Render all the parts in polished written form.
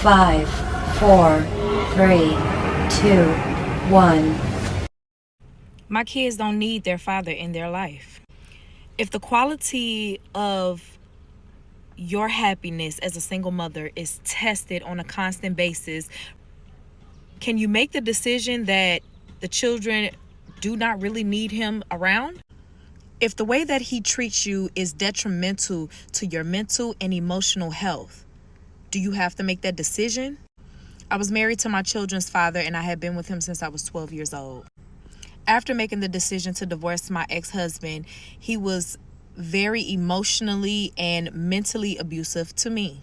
5, 4, 3, 2, 1. My kids don't need their father in their life. If the quality of your happiness as a single mother is tested on a constant basis, can you make the decision that the children do not really need him around? If the way that he treats you is detrimental to your mental and emotional health, do you have to make that decision? I was married to my children's father, and I had been with him since I was 12 years old. After making the decision to divorce my ex-husband, he was very emotionally and mentally abusive to me.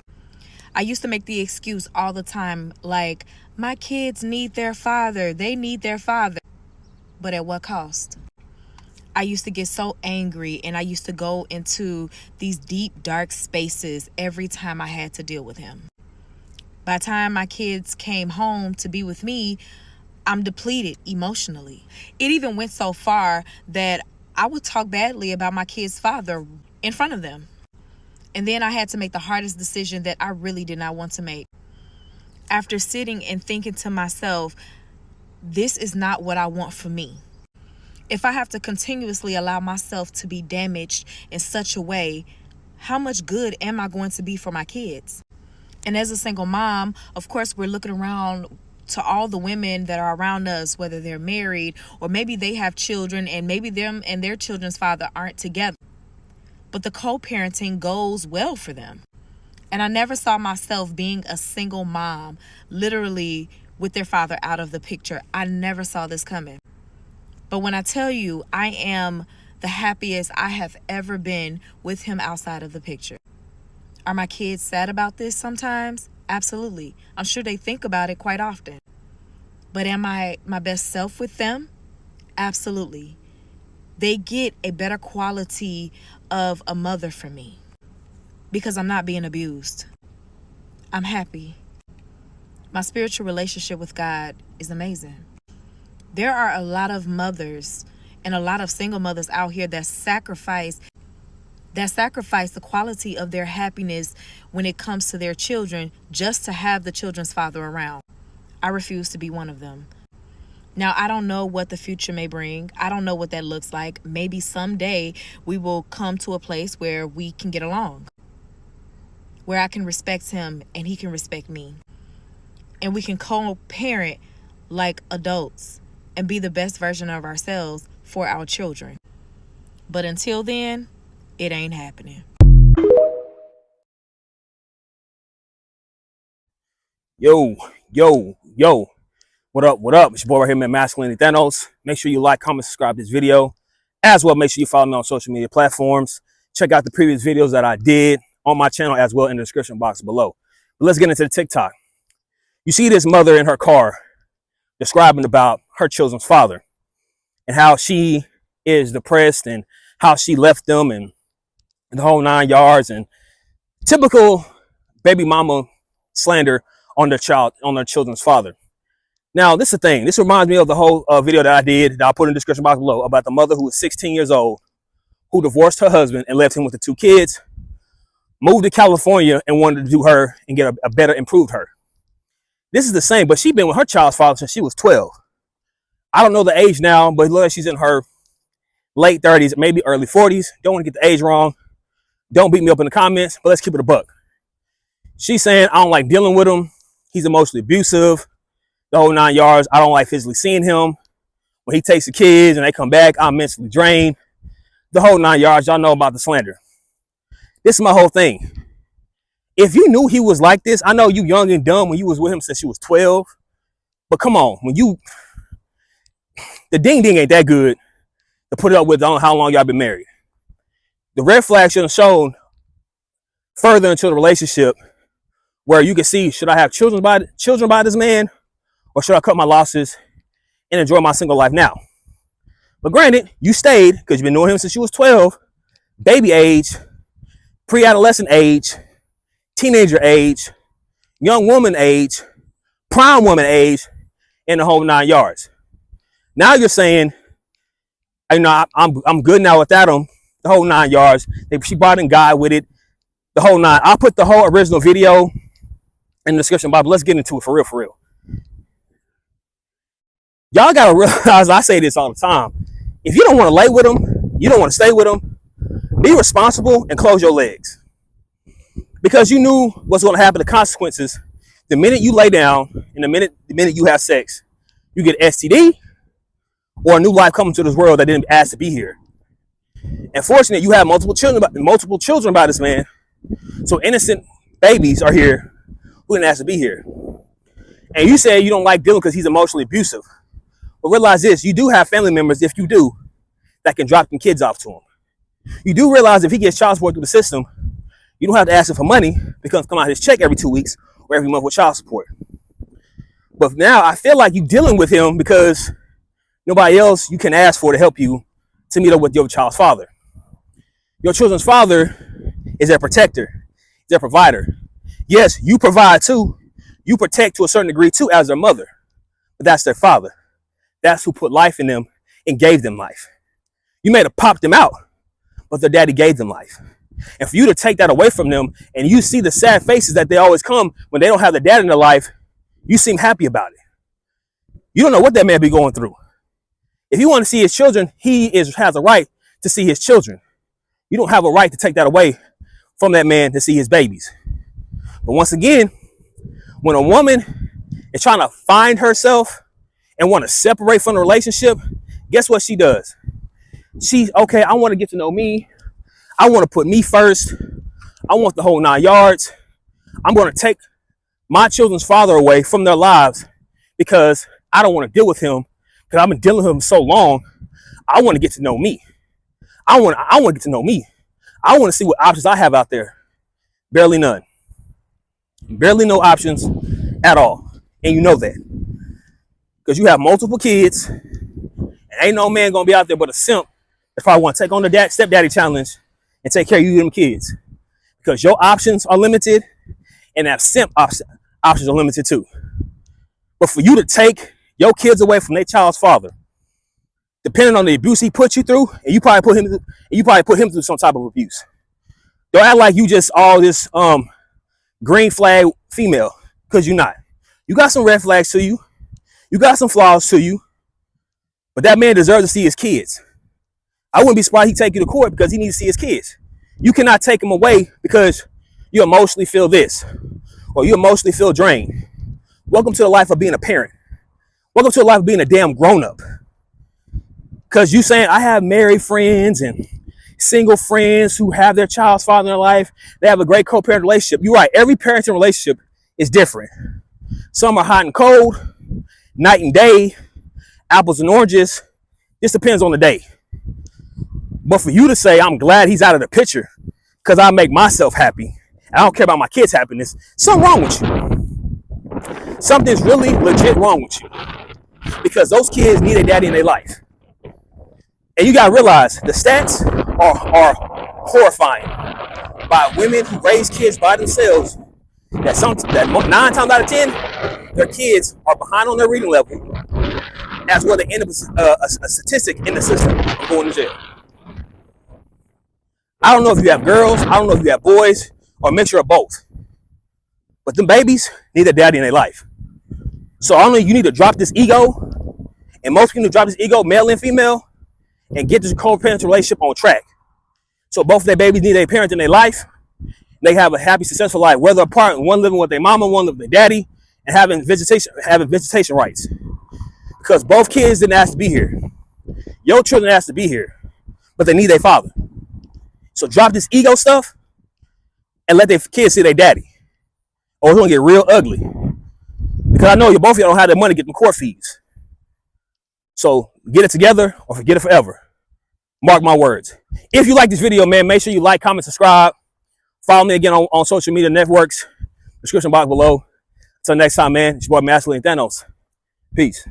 I used to make the excuse all the time, like, my kids need their father, they need their father. But at what cost? I used to get so angry, and I used to go into these deep, dark spaces every time I had to deal with him. By the time my kids came home to be with me, I'm depleted emotionally. It even went so far that I would talk badly about my kid's father in front of them. And then I had to make the hardest decision that I really did not want to make. After sitting and thinking to myself, this is not what I want for me. If I have to continuously allow myself to be damaged in such a way, how much good am I going to be for my kids? And as a single mom, of course, we're looking around to all the women that are around us, whether they're married or maybe they have children and maybe them and their children's father aren't together. But the co-parenting goes well for them. And I never saw myself being a single mom, literally with their father out of the picture. I never saw this coming. But when I tell you, I am the happiest I have ever been with him outside of the picture. Are my kids sad about this sometimes? Absolutely. I'm sure they think about it quite often. But am I my best self with them? Absolutely. They get a better quality of a mother from me because I'm not being abused. I'm happy. My spiritual relationship with God is amazing. There are a lot of mothers and a lot of single mothers out here that sacrifice the quality of their happiness when it comes to their children just to have the children's father around. I refuse to be one of them. Now, I don't know what the future may bring. I don't know what that looks like. Maybe someday we will come to a place where we can get along, where I can respect him and he can respect me. And we can co-parent like adults and be the best version of ourselves for our children. But until then, it ain't happening. Yo, yo, yo. What up, what up? It's your boy right here, man, Yaniv-Yah. Make sure you like, comment, subscribe to this video. As well, make sure you follow me on social media platforms. Check out the previous videos that I did on my channel as well in the description box below. But let's get into the TikTok. You see this mother in her car describing about her children's father and how she is depressed and how she left them and the whole 9 yards, and typical baby mama slander on their children's father. Now, this is the thing. This reminds me of the whole video that I did that I'll put in the description box below about the mother who was 16 years old, who divorced her husband and left him with the 2 kids, moved to California and wanted to do her and get a better, improved her. This is the same, but she's been with her child's father since she was 12. I don't know the age now, but it looks like she's in her late 30s, maybe early 40s. Don't want to get the age wrong. Don't beat me up in the comments, but let's keep it a buck. She's saying, I don't like dealing with him. He's emotionally abusive. The whole 9 yards. I don't like physically seeing him. When he takes the kids and they come back, I'm mentally drained. The whole 9 yards. Y'all know about the slander. This is my whole thing. If you knew he was like this, I know you young and dumb when you was with him since you was 12. But come on, the ding ding ain't that good to put it up with on how long y'all been married. The red flag should have shown further into the relationship where you can see, should I have children by this man, or should I cut my losses and enjoy my single life now? But granted, you stayed because you've been knowing him since you was 12, baby age, pre-adolescent age, teenager age, young woman age, prime woman age, and the whole 9 yards. Now you're saying, I'm good now without him, the whole 9 yards. She brought in God with it, the whole 9. I'll put the whole original video in the description box. But let's get into it for real, for real. Y'all gotta realize, I say this all the time. If you don't want to lay with them, you don't want to stay with them, be responsible and close your legs. Because you knew what's going to happen, the consequences. The minute you lay down and the minute you have sex, you get STD or a new life coming to this world that didn't ask to be here. And fortunately, you have multiple children by this man. So innocent babies are here who didn't ask to be here. And you say you don't like Dylan because he's emotionally abusive. But realize this, you do have family members, if you do, that can drop them kids off to him. You do realize if he gets child support through the system, you don't have to ask him for money because come out his check every 2 weeks or every month with child support. But now I feel like you're dealing with him because nobody else you can ask for to help you to meet up with your child's father. Your children's father is their protector, their provider. Yes, you provide too. You protect to a certain degree too as their mother. But that's their father. That's who put life in them and gave them life. You may have popped them out, but their daddy gave them life. And for you to take that away from them and you see the sad faces that they always come when they don't have their dad in their life, you seem happy about it. You don't know what that man be going through. If you want to see his children, has a right to see his children. You don't have a right to take that away from that man to see his babies. But once again, when a woman is trying to find herself and want to separate from the relationship, guess what she does? Okay, I want to get to know me. I want to put me first. I want the whole 9 yards. I'm going to take my children's father away from their lives because I don't want to deal with him because I've been dealing with him so long. I want to get to know me. I want to get to know me. I want to see what options I have out there. Barely none. Barely no options at all. And you know that. Because you have multiple kids. And ain't no man going to be out there but a simp that probably want to take on the stepdaddy challenge and take care of you and them kids. Because your options are limited and that simp options are limited too. But for you to take your kids away from their child's father, depending on the abuse he put you through, and you probably put him through some type of abuse. Don't act like you just all this green flag female, because you're not. You got some red flags to you. You got some flaws to you. But that man deserves to see his kids. I wouldn't be surprised he'd take you to court because he needs to see his kids. You cannot take him away because you emotionally feel this or you emotionally feel drained. Welcome to the life of being a parent. Welcome to the life of being a damn grown-up. Because you saying, I have married friends and single friends who have their child's father in their life. They have a great co-parent relationship. You're right. Every parenting relationship is different. Some are hot and cold, night and day, apples and oranges. This depends on the day. But for you to say, I'm glad he's out of the picture because I make myself happy. I don't care about my kids' happiness. Something wrong with you. Something's really legit wrong with you. Because those kids need a daddy in their life. And you got to realize the stats are horrifying. By women who raise kids by themselves, that 9 times out of 10, their kids are behind on their reading level. As well, they end up a statistic in the system of going to jail. I don't know if you have girls, I don't know if you have boys, or a mixture of both. But them babies need a daddy in their life. So I don't know, you need to drop this ego, and most people need to drop this ego, male and female, and get this co-parent relationship on track. So both of their babies need a parent in their life. They have a happy, successful life, whether apart, one living with their mama, one living with their daddy, and having visitation rights. Because both kids didn't ask to be here. Your children asked to be here, but they need their father. So drop this ego stuff and let their kids see their daddy. Or it's going to get real ugly. Because I know you both of y'all don't have the money to get them court fees. So get it together or forget it forever. Mark my words. If you like this video, man, make sure you like, comment, subscribe. Follow me again on social media networks. Description box below. Until next time, man, it's your boy Yaniv-Yah Thanos. Peace.